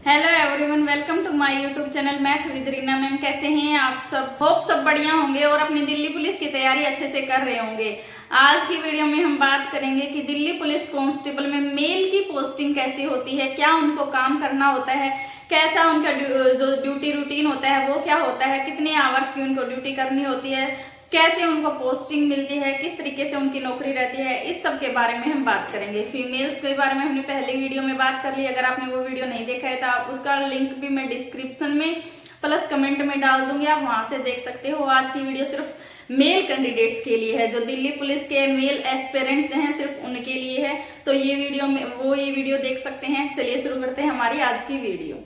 Hello everyone, welcome to my YouTube channel math with Reena ma'am. कैसे हैं आप सब? होप सब बढ़िया होंगे और अपनी दिल्ली पुलिस की तैयारी अच्छे से कर रहे होंगे। आज की वीडियो में हम बात करेंगे कि दिल्ली पुलिस कांस्टेबल में मेल की पोस्टिंग कैसी होती है, क्या उनको काम करना होता है, कैसा उनका जो ड्यूटी रूटीन होता है वो क्या होता है, कितने आवर्स की उनको ड्यूटी करनी होती है, कैसे उनको पोस्टिंग मिलती है, किस तरीके से उनकी नौकरी रहती है, इस सब के बारे में हम बात करेंगे। फीमेल्स के बारे में हमने पहले वीडियो में बात कर ली। अगर आपने वो वीडियो नहीं देखा है तो आप उसका लिंक भी मैं डिस्क्रिप्शन में प्लस कमेंट में डाल दूंगी, आप वहां से देख सकते हो। आज की वीडियो सिर्फ मेल कैंडिडेट्स के लिए है, जो दिल्ली पुलिस के मेल एस्पिरेंट्स हैं सिर्फ उनके लिए है। तो ये वीडियो देख सकते हैं। चलिए शुरू करते हैं हमारी आज की वीडियो।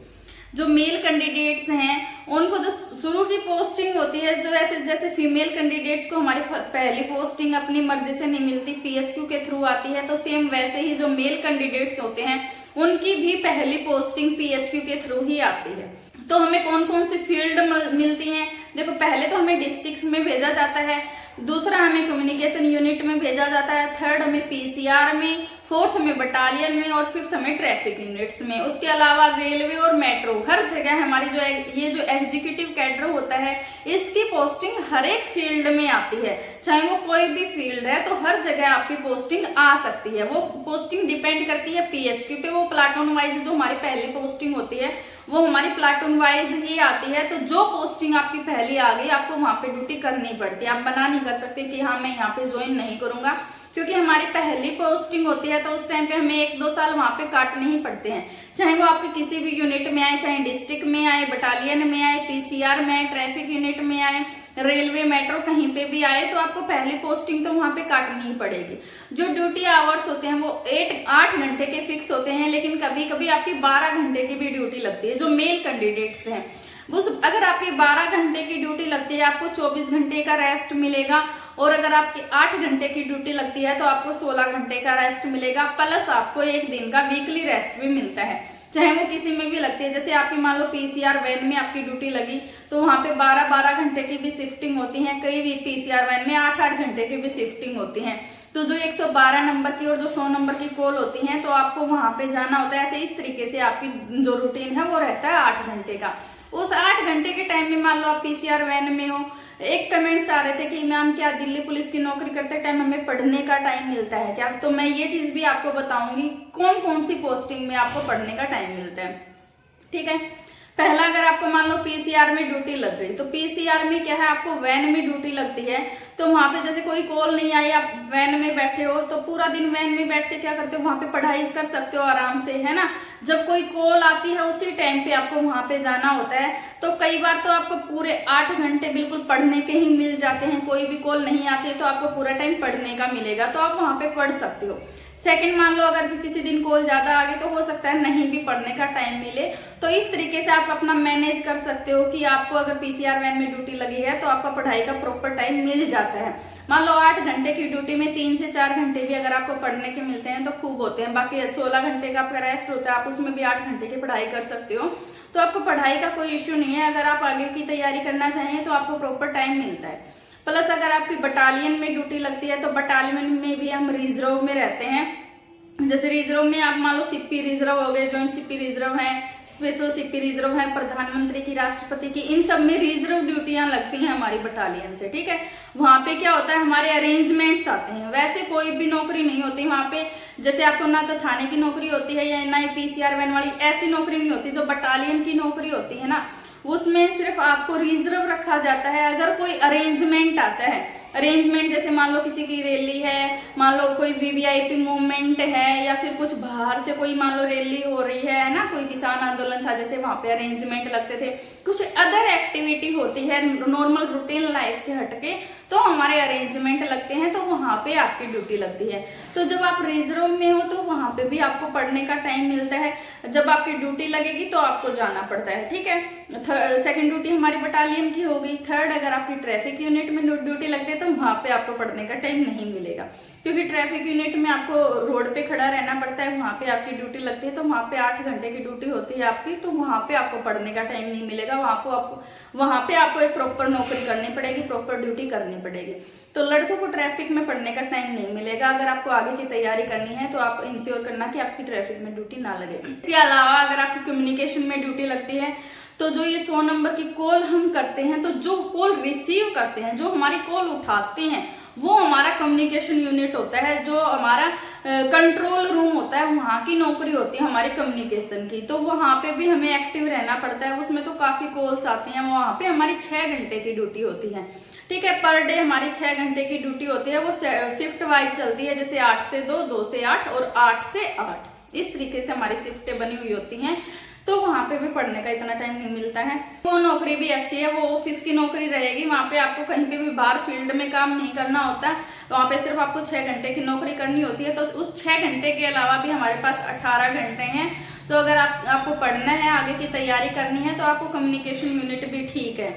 जो मेल कैंडिडेट्स हैं उनको जो शुरू की पोस्टिंग होती है, जो जैसे फीमेल कैंडिडेट्स को हमारी पहली पोस्टिंग अपनी मर्जी से नहीं मिलती, पीएचक्यू के थ्रू आती है, तो सेम वैसे ही जो मेल कैंडिडेट्स होते हैं उनकी भी पहली पोस्टिंग पीएचक्यू के थ्रू ही आती है। तो हमें कौन कौन सी फील्ड मिलती हैं? देखो, पहले तो हमें डिस्ट्रिक्ट में भेजा जाता है, दूसरा हमें कम्युनिकेशन यूनिट में भेजा जाता है, थर्ड हमें पीसीआर में, फोर्थ हमें बटालियन में और फिफ्थ हमें ट्रैफिक यूनिट्स में। उसके अलावा रेलवे और मेट्रो, हर जगह हमारी ये जो एग्जीक्यूटिव कैडर होता है इसकी पोस्टिंग हर एक फील्ड में आती है। चाहे वो कोई भी फील्ड है तो हर जगह आपकी पोस्टिंग आ सकती है। वो पोस्टिंग डिपेंड करती है पीएचक्यू पे। वो प्लाटून वाइज जो हमारी पहली पोस्टिंग होती है वो हमारी प्लाटून वाइज ही आती है। तो जो पोस्टिंग आपकी पहली आ गई आपको वहां पे ड्यूटी करनी पड़ती है। आप मना नहीं कर सकते कि हाँ मैं यहाँ पे ज्वाइन नहीं करूंगा, क्योंकि हमारी पहली पोस्टिंग होती है तो उस टाइम पे हमें 1-2 साल वहां पे काटने ही पड़ते हैं। चाहे वो आपके किसी भी यूनिट में आए, चाहे डिस्ट्रिक्ट में आए, बटालियन में आए, पीसीआर में आए, ट्रैफिक यूनिट में आए, रेलवे मेट्रो कहीं पे भी आए, तो आपको पहली पोस्टिंग तो वहां पे काटनी ही पड़ेगी। जो ड्यूटी आवर्स होते हैं वो 8 घंटे के फिक्स होते हैं, लेकिन कभी कभी आपकी 12 घंटे की भी ड्यूटी लगती है। जो मेल कैंडिडेट्स हैं अगर आपकी 12 घंटे की ड्यूटी लगती है आपको 24 घंटे का रेस्ट मिलेगा, और अगर आपकी 8 घंटे की ड्यूटी लगती है तो आपको 16 घंटे का रेस्ट मिलेगा, प्लस आपको एक दिन का वीकली रेस्ट भी मिलता है। चाहे वो किसी में भी लगती है, जैसे आपकी मान लो पीसीआर वैन में आपकी ड्यूटी लगी तो वहां पे 12-12 घंटे की भी शिफ्टिंग होती है, कई भी पीसीआर वैन में 8-8 घंटे की भी शिफ्टिंग होती है। तो जो 112 नंबर की और जो 100 नंबर की कॉल होती है तो आपको वहां पे जाना होता है। ऐसे इस तरीके से आपकी जो रूटीन है वो रहता है 8 घंटे का। उस 8 घंटे के टाइम में मान लो आप पीसीआर वैन में हो, एक कमेंट्स आ रहे थे कि मैम क्या दिल्ली पुलिस की नौकरी करते टाइम हमें पढ़ने का टाइम मिलता है क्या? तो मैं ये चीज भी आपको बताऊंगी कौन कौन सी पोस्टिंग में आपको पढ़ने का टाइम मिलता है। ठीक है, पहला अगर आपको मान लो पीसीआर में ड्यूटी लग गई तो पीसीआर में क्या है, आपको वैन में ड्यूटी लगती है। तो वहां पे जैसे कोई कॉल नहीं आई, आप वैन में बैठे हो तो पूरा दिन वैन में बैठ के क्या करते हो, वहां पे पढ़ाई कर सकते हो आराम से, है ना। जब कोई कॉल आती है उसी टाइम पे आपको वहां पे जाना होता है। तो कई बार तो आपको पूरे 8 घंटे बिल्कुल पढ़ने के ही मिल जाते हैं। कोई भी कॉल नहीं आती है तो आपको पूरा टाइम पढ़ने का मिलेगा, तो आप वहां पे पढ़ सकते हो। सेकंड, मान लो अगर किसी दिन कॉल ज्यादा आ गई तो हो सकता है नहीं भी पढ़ने का टाइम मिले। तो इस तरीके से आप अपना मैनेज कर सकते हो कि आपको अगर पीसीआर वैन में ड्यूटी लगी है तो आपका पढ़ाई का प्रॉपर टाइम मिल जाता है। मान लो 8 घंटे की ड्यूटी में 3 से 4 घंटे भी अगर आपको पढ़ने के मिलते हैं तो खूब होते हैं। बाकी 16 घंटे का आपका रेस्ट होता है, आप उसमें भी 8 घंटे की पढ़ाई कर सकते हो। तो आपको पढ़ाई का कोई इश्यू नहीं है। अगर आप आगे की तैयारी करना चाहें तो आपको प्रॉपर टाइम मिलता है। प्लस अगर आपकी बटालियन में ड्यूटी लगती है तो बटालियन में भी हम रिजर्व में रहते हैं। जैसे रिजर्व में आप मान लो सीपी रिजर्व हो गए, ज्वाइंट सीपी रिजर्व है, स्पेशल सीपी रिजर्व है, प्रधानमंत्री की, राष्ट्रपति की, इन सब में रिजर्व ड्यूटियां लगती हैं हमारी बटालियन से। ठीक है, वहां पे क्या होता है, हमारे अरेंजमेंट्स आते हैं। वैसे कोई भी नौकरी नहीं होती वहां पे, जैसे आपको ना तो थाने की नौकरी होती है या ना ही पीसीआर वैन वाली ऐसी नौकरी नहीं होती। जो बटालियन की नौकरी होती है ना उसमें सिर्फ आपको रिजर्व रखा जाता है। अगर कोई अरेंजमेंट आता है, अरेंजमेंट जैसे मान लो किसी की रैली है, मान लो कोई वीवीआईपी मूवमेंट है, या फिर कुछ बाहर से कोई मान लो रैली हो रही है ना, कोई किसान आंदोलन था जैसे वहां पे अरेंजमेंट लगते थे, कुछ अदर एक्टिविटी होती है नॉर्मल रूटीन लाइफ से हटके तो हमारे अरेंजमेंट लगते हैं, तो वहां पे आपकी ड्यूटी लगती है। तो जब आप रिजर्व में हो तो वहां पे भी आपको पढ़ने का टाइम मिलता है। जब आपकी ड्यूटी लगेगी तो आपको जाना पड़ता है। ठीक है, सेकंड ड्यूटी हमारी बटालियन की हो गई। थर्ड, अगर आपकी ट्रैफिक यूनिट में ड्यूटी लगती है तो वहां पे आपको पढ़ने का टाइम नहीं मिलेगा। क्योंकि ट्रैफिक यूनिट में आपको रोड पे खड़ा रहना पड़ता है, वहाँ पे आपकी ड्यूटी लगती है, तो वहाँ पे 8 घंटे की ड्यूटी होती है आपकी, तो वहाँ पे आपको पढ़ने का टाइम नहीं मिलेगा। वहाँ पे आपको एक प्रॉपर नौकरी करनी पड़ेगी, प्रॉपर ड्यूटी करनी पड़ेगी। तो लड़कों को ट्रैफिक में पढ़ने का टाइम नहीं मिलेगा। अगर आपको आगे की तैयारी करनी है तो आप इंश्योर करना कि आपकी ट्रैफिक में ड्यूटी ना लगे। इसके अलावा अगर आपकी कम्युनिकेशन में ड्यूटी लगती है तो जो ये 100 नंबर की कॉल हम करते हैं, तो जो कॉल रिसीव करते हैं, जो हमारी कॉल उठाते हैं, वो हमारा कम्युनिकेशन यूनिट होता है, जो हमारा कंट्रोल रूम होता है, वहाँ की नौकरी होती है हमारी कम्युनिकेशन की। तो वहाँ पे भी हमें एक्टिव रहना पड़ता है, उसमें तो काफी कॉल्स आती हैं। वहाँ पे हमारी 6 घंटे की ड्यूटी होती है, ठीक है। पर डे हमारी 6 घंटे की ड्यूटी होती है, वो शिफ्ट वाइज चलती है, जैसे 8 से 2, 2 से 8 और 8 से 8, इस तरीके से हमारी शिफ्टें बनी हुई होती हैं। तो वहां पे भी पढ़ने का इतना टाइम नहीं मिलता है। वो नौकरी भी अच्छी है, वो ऑफिस की नौकरी रहेगी, वहां पे आपको कहीं पे भी बाहर फील्ड में काम नहीं करना होता, वहां पे सिर्फ आपको 6 घंटे की नौकरी करनी होती है। तो उस 6 घंटे के अलावा भी हमारे पास 18 घंटे हैं। तो अगर आपको पढ़ना है, आगे की तैयारी करनी है, तो आपको कम्युनिकेशन यूनिट भी ठीक है।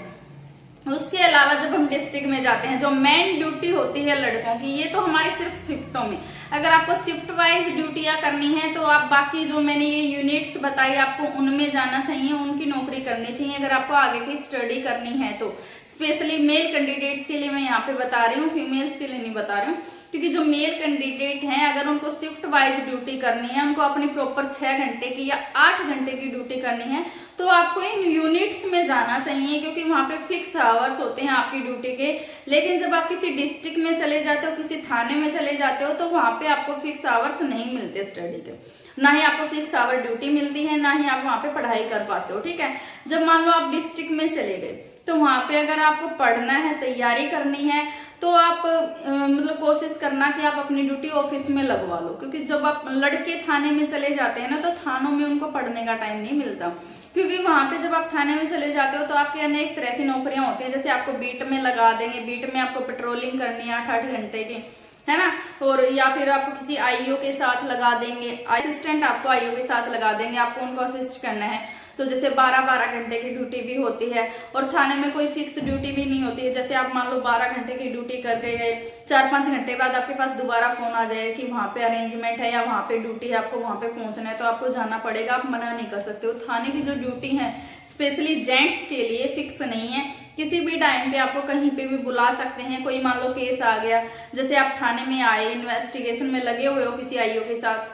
उसके अलावा जब हम डिस्ट्रिक्ट में जाते हैं, जो मेन ड्यूटी होती है लड़कों की, ये तो हमारी सिर्फ शिफ्टों में। अगर आपको शिफ्ट वाइज ड्यूटियां करनी है तो आप बाकी जो मैंने ये यूनिट्स बताई आपको उनमें जाना चाहिए, उनकी नौकरी करनी चाहिए। अगर आपको आगे की स्टडी करनी है तो स्पेशली मेल कैंडिडेट्स के लिए मैं यहाँ पे बता रही हूँ, फीमेल्स के लिए नहीं बता रही हूँ, क्योंकि जो मेल कैंडिडेट हैं अगर उनको शिफ्ट वाइज ड्यूटी करनी है, उनको अपनी प्रॉपर 6 घंटे की या 8 घंटे की ड्यूटी करनी है, तो आपको इन यूनिट्स में जाना चाहिए, क्योंकि वहाँ पे फिक्स आवर्स होते हैं आपकी ड्यूटी के। लेकिन जब आप किसी डिस्ट्रिक्ट में चले जाते हो, किसी थाने में चले जाते हो, तो वहाँ पे आपको फिक्स आवर्स नहीं मिलते स्टडी के, ना ही आपको फिक्स आवर ड्यूटी मिलती है, ना ही आप वहाँ पे पढ़ाई कर पाते हो, ठीक है। जब मान लो आप डिस्ट्रिक्ट में चले गए, तो वहाँ पे अगर आपको पढ़ना है, तैयारी करनी है, तो आप मतलब कोशिश करना कि आप अपनी ड्यूटी ऑफिस में लगवा लो, क्योंकि जब आप लड़के थाने में चले जाते हैं ना, तो थानों में उनको पढ़ने का टाइम नहीं मिलता, क्योंकि वहां पे जब आप थाने में चले जाते हो तो आपकी अनेक तरह की नौकरियां होती है। जैसे आपको बीट में लगा देंगे, बीट में आपको पेट्रोलिंग करनी है 8-8 घंटे की, है ना, और या फिर आपको किसी आईओ के साथ लगा देंगे, असिस्टेंट आपको आईओ के साथ लगा देंगे, आपको उनको असिस्ट करना है। तो जैसे 12-12 घंटे की ड्यूटी भी होती है, और थाने में कोई फिक्स ड्यूटी भी नहीं होती है। जैसे आप मान लो 12 घंटे की ड्यूटी करके गए, 4-5 घंटे बाद आपके पास दोबारा फोन आ जाए कि वहाँ पे अरेंजमेंट है या वहाँ पे ड्यूटी है, आपको वहाँ पे पहुंचना है, तो आपको जाना पड़ेगा, आप मना नहीं कर सकते हो। थाने की जो ड्यूटी है स्पेशली जेंट्स के लिए फिक्स नहीं है, किसी भी टाइम पे आपको कहीं पे भी बुला सकते हैं। कोई मान लो केस आ गया, जैसे आप थाने में आए, इन्वेस्टिगेशन में लगे हुए हो किसी आईओ के साथ,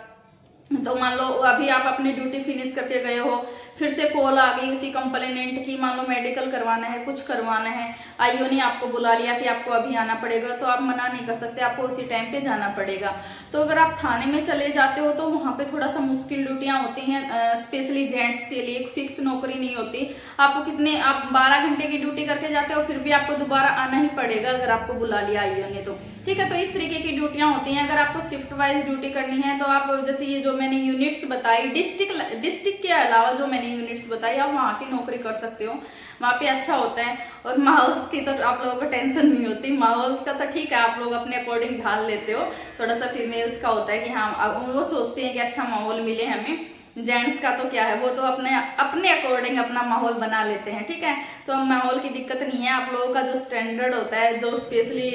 तो मान लो अभी आप अपनी ड्यूटी फिनिश करके गए हो, फिर से कॉल आ गई उसी कंप्लेनेंट की, मान लो मेडिकल करवाना है, कुछ करवाना है, आईओ ने आपको बुला लिया कि आपको अभी आना पड़ेगा, तो आप मना नहीं कर सकते, आपको उसी टाइम पे जाना पड़ेगा। तो अगर आप थाने में चले जाते हो तो वहाँ पे थोड़ा सा मुश्किल ड्यूटियां होती हैं, स्पेशली जेंट्स के लिए फिक्स नौकरी नहीं होती। आपको आप 12 घंटे की ड्यूटी करके जाते हो, फिर भी आपको दोबारा आना ही पड़ेगा अगर आपको बुला लिया आईओ ने तो, ठीक है। तो इस तरीके की ड्यूटियां होती हैं। अगर आपको शिफ्ट वाइज ड्यूटी करनी है तो आप जैसे ये जो मैंने यूनिट्स बताई, डिस्ट्रिक्ट के अलावा जो मैंने यूनिट्स बताई, आप वहाँ की नौकरी कर सकते हो, वहाँ पे अच्छा होता है। और माहौल की तो आप लोगों को टेंशन नहीं होती, माहौल का तो ठीक है, आप लोग अपने अकॉर्डिंग ढाल लेते हो। थोड़ा सा फीमेल्स का होता है कि हाँ वो सोचते हैं कि अच्छा माहौल मिले हमें, जेंट्स का तो क्या है, वो तो अपने अकॉर्डिंग अपना माहौल बना लेते हैं, ठीक है। तो माहौल की दिक्कत नहीं है। आप लोगों का जो स्टैंडर्ड होता है, जो specially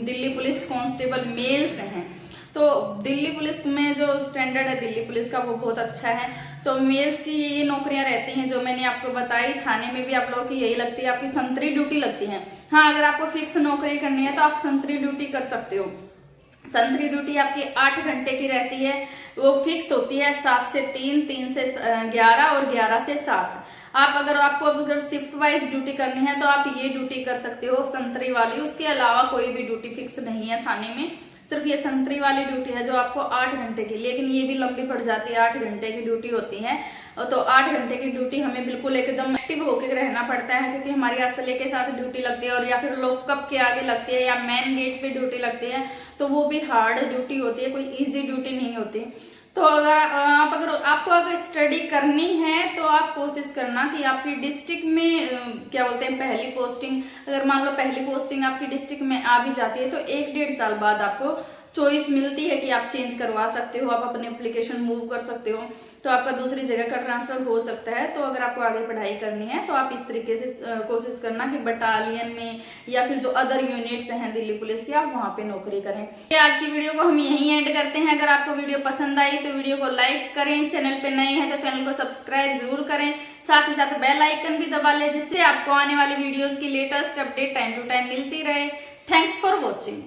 Delhi police constable males हैं, तो दिल्ली पुलिस में जो स्टैंडर्ड है दिल्ली पुलिस का वो बहुत अच्छा है। तो मेल्स की ये नौकरियां रहती हैं जो मैंने आपको बताई। थाने में भी आप लोगों की यही लगती है, आपकी संतरी ड्यूटी लगती है। हाँ, अगर आपको फिक्स नौकरी करनी है तो आप संतरी ड्यूटी कर सकते हो। संतरी ड्यूटी आपकी 8 घंटे की रहती है, वो फिक्स होती है, 7 से 3, 3 से 11 और 11 से 7। आपको अगर शिफ्ट वाइज ड्यूटी करनी है तो आप ये ड्यूटी कर सकते हो संतरी वाली। उसके अलावा कोई भी ड्यूटी फिक्स नहीं है थाने में, सिर्फ ये संतरी वाली ड्यूटी है जो आपको 8 घंटे की, लेकिन ये भी लंबी पड़ जाती है, 8 घंटे की ड्यूटी होती है। तो 8 घंटे की ड्यूटी हमें बिल्कुल एकदम एक्टिव होकर रहना पड़ता है, क्योंकि हमारी असले के साथ ड्यूटी लगती है, और या फिर लॉकअप के आगे लगती है, या मेन गेट पे ड्यूटी लगती है, तो वो भी हार्ड ड्यूटी होती है, कोई ईजी ड्यूटी नहीं होती। तो अगर आपको स्टडी करनी है तो आप कोशिश करना कि आपकी डिस्ट्रिक्ट में क्या बोलते हैं पहली पोस्टिंग, अगर मान लो पहली पोस्टिंग आपकी डिस्ट्रिक्ट में आ भी जाती है तो 1-1.5 साल बाद आपको चॉइस मिलती है कि आप चेंज करवा सकते हो, आप अपने एप्लीकेशन मूव कर सकते हो, तो आपका दूसरी जगह का ट्रांसफर हो सकता है। तो अगर आपको आगे पढ़ाई करनी है तो आप इस तरीके से कोशिश करना कि बटालियन में या फिर जो अदर यूनिट्स हैं दिल्ली पुलिस की, आप वहां पे नौकरी करें। तो आज की वीडियो को हम यहीं एंड करते हैं। अगर आपको वीडियो पसंद आई तो वीडियो को लाइक करें, चैनल पे नए हैं तो चैनल को सब्सक्राइब जरूर करें, साथ ही साथ बेल आइकन भी दबा लें, जिससे आपको आने वाली वीडियोस की latest update time to time मिलती रहे। Thanks for watching.